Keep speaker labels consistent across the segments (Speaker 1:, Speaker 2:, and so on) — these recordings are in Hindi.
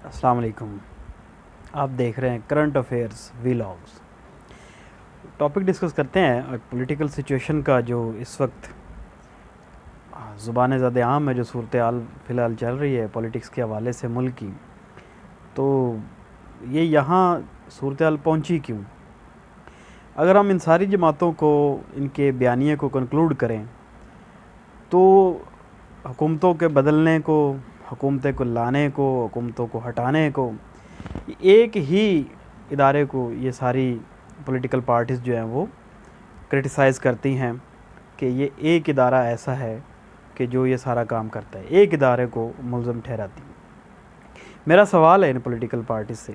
Speaker 1: अस्सलाम वालेकुम। आप देख रहे हैं current affairs vlogs. Topic discuss करते हैं पॉलिटिकल सिचुएशन का जो इस वक्त ज़ुबान ज़्यादा आम है, जो सूरत हाल फ़िलहाल चल रही है पॉलिटिक्स के हवाले से मुल्क की। तो ये यहाँ सूरत हाल पहुँची क्यों? अगर हम इन सारी जमातों को, इनके बयानिए को कंक्लूड करें तो हुकूमतों के बदलने को, हुकूमतें को लाने को, हुकूमतों को हटाने को, एक ही इदारे को ये सारी पॉलिटिकल पार्टीज़ जो हैं वो क्रिटिसाइज़ करती हैं कि ये एक इदारा ऐसा है कि जो ये सारा काम करता है, एक इदारे को मुल्ज़म ठहराती है। मेरा सवाल है इन पॉलिटिकल पार्टीज़ से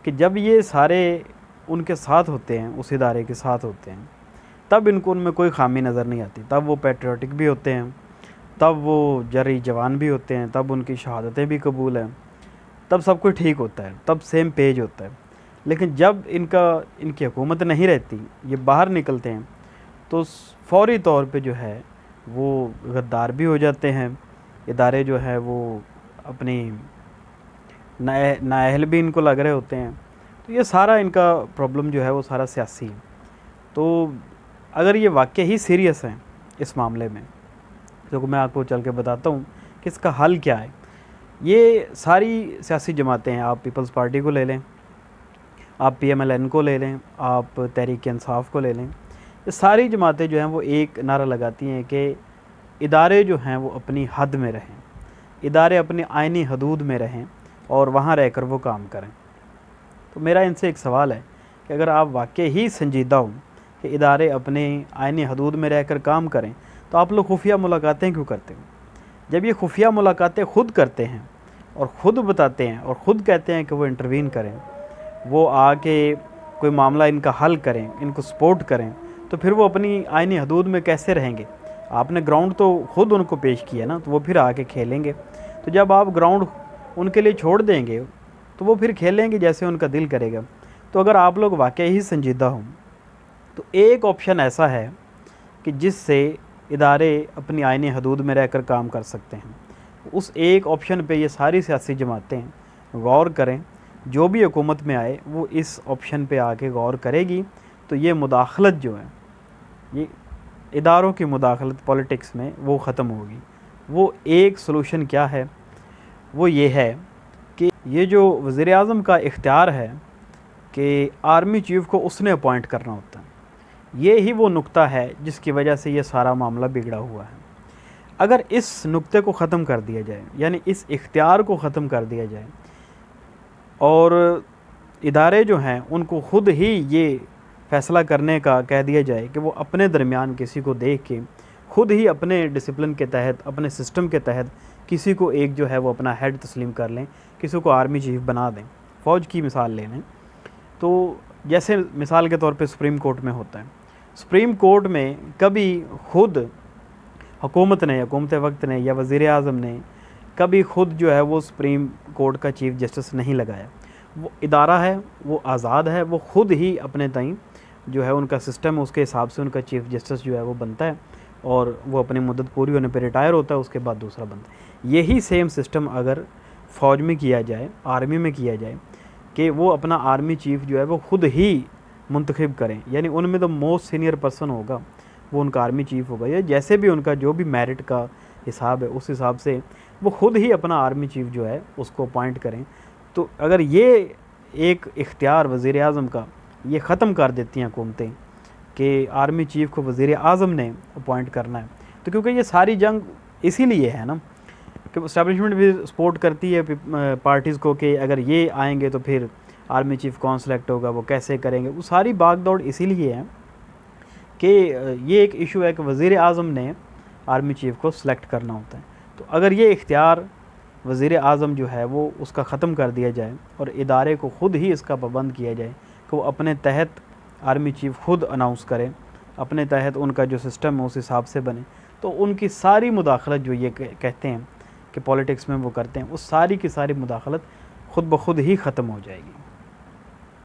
Speaker 1: कि जब ये सारे उनके साथ होते हैं, उस इदारे के साथ होते हैं, तब इनको उनमें कोई खामी नज़र नहीं आती, तब वो पैट्रियोटिक भी होते हैं, तब वो जरी जवान भी होते हैं, तब उनकी शहादतें भी कबूल हैं, तब सब कुछ ठीक होता है, तब सेम पेज होता है। लेकिन जब इनकी हुकूमत नहीं रहती, ये बाहर निकलते हैं, तो फ़ौरी तौर पे जो है वो गद्दार भी हो जाते हैं। इदारे जो है वो अपनी नाअहल भी इनको लग रहे होते हैं। तो ये सारा इनका प्रॉब्लम जो है वो सारा सियासी है। तो अगर ये वाकई ही सीरियस हैं इस मामले में, तो मैं आपको चल के बताता हूँ कि इसका हल क्या है। ये सारी सियासी जमातें हैं, आप पीपल्स पार्टी को ले लें, आप PMLN को ले लें, आप तहरीक इंसाफ को ले लें, ये सारी जमातें जो हैं वो एक नारा लगाती हैं कि इदारे जो हैं वो अपनी हद में रहें, इदारे अपनी आइनी हदूद में रहें और वहाँ रहकर वो काम करें। तो मेरा इनसे एक सवाल है कि अगर आप वाकई ही संजीदा हो कि इदारे अपने आइनी हदूद में रहकर काम करें, तो आप लोग खुफिया मुलाकातें क्यों करते हो? जब ये खुफिया मुलाकातें ख़ुद करते हैं और ख़ुद बताते हैं और ख़ुद कहते हैं कि वो इंटरवीन करें, वो आके कोई मामला इनका हल करें, इनको सपोर्ट करें, तो फिर वो अपनी आइनी हदूद में कैसे रहेंगे? आपने ग्राउंड तो ख़ुद उनको पेश किया ना, तो वो फिर आके खेलेंगे। तो जब आप ग्राउंड उनके लिए छोड़ देंगे तो वो फिर खेलेंगे जैसे उनका दिल करेगा। तो अगर आप लोग वाकई ही संजीदा हों तो एक ऑप्शन ऐसा है कि जिससे इदारे अपनी आइनी हदूद में रहकर काम कर सकते हैं। उस एक ऑप्शन पे ये सारी सियासी जमातें गौर करें, जो भी हुकूमत में आए वो इस ऑप्शन पे आके गौर करेगी, तो ये मुदाखलत जो है, ये इदारों की मुदाखलत पॉलिटिक्स में, वो ख़त्म होगी। वो एक सलूशन क्या है? वो ये है कि ये जो वज़ीर-ए-आज़म का इख्तियार है कि आर्मी चीफ़ को उसने अपॉइंट करना होता है, ये ही वो नुक्ता है जिसकी वजह से ये सारा मामला बिगड़ा हुआ है। अगर इस नुक्ते को ख़त्म कर दिया जाए, यानी इस इख्तियार को ख़त्म कर दिया जाए और इदारे जो हैं उनको ख़ुद ही ये फ़ैसला करने का कह दिया जाए कि वो अपने दरमियान किसी को देख के ख़ुद ही अपने डिसिप्लिन के तहत, अपने सिस्टम के तहत किसी को एक जो है वो अपना हेड तस्लीम कर लें, किसी को आर्मी चीफ़ बना दें। फ़ौज की मिसाल ले लें तो जैसे मिसाल के तौर पे सुप्रीम कोर्ट में होता है, सुप्रीम कोर्ट में कभी ख़ुद हुकूमत ने, हुकूमत वक्त ने या वज़ीर-ए-आज़म ने कभी ख़ुद जो है वो सुप्रीम कोर्ट का चीफ़ जस्टिस नहीं लगाया। वो इदारा है, वो आज़ाद है, वो ख़ुद ही अपने ताईं जो है उनका सिस्टम है, उसके हिसाब से उनका चीफ़ जस्टिस जो है वो बनता है और वो अपनी मुद्दत पूरी होने पर रिटायर होता है, उसके बाद दूसरा बनता है। यही सेम सिस्टम अगर फ़ौज में किया जाए, आर्मी में किया जाए कि वो अपना आर्मी चीफ़ जो है वो ख़ुद ही मुंतखब करें, यानी उनमें तो मोस्ट सीनियर पर्सन होगा वो उनका आर्मी चीफ़ होगा, या जैसे भी उनका जो भी मेरिट का हिसाब है उस हिसाब से वो ख़ुद ही अपना आर्मी चीफ़ जो है उसको अपॉइंट करें। तो अगर ये एक इख्तियार वज़ीर-ए-आज़म का ये ख़त्म कर देती हैं हुकूमतें कि आर्मी चीफ़ को वज़ीर-ए-आज़म ने अपॉइंट करना है, तो क्योंकि ये सारी जंग इसीलिए है ना कि इस्टेब्लिशमेंट भी सपोर्ट करती है पार्टीज़ को कि अगर ये आएंगे तो फिर आर्मी चीफ़ कौन सेलेक्ट होगा, वो कैसे करेंगे, वो सारी भाग दौड़ इसीलिए है कि ये एक इशू है कि वज़ीर-ए-आज़म ने आर्मी चीफ़ को सिलेक्ट करना होता है। तो अगर ये इख्तियार वज़ीर-ए-आज़म जो है वो उसका ख़त्म कर दिया जाए और इदारे को ख़ुद ही इसका पाबंद किया जाए कि वो अपने तहत आर्मी चीफ़ ख़ुद अनाउंस करें, अपने तहत उनका जो सिस्टम है उस हिसाब से बने, तो उनकी सारी मुदाखलत जो ये कहते हैं कि पॉलिटिक्स में वो करते हैं, वो सारी की सारी मुदाखलत ख़ुद ब खुद ही ख़त्म हो जाएगी।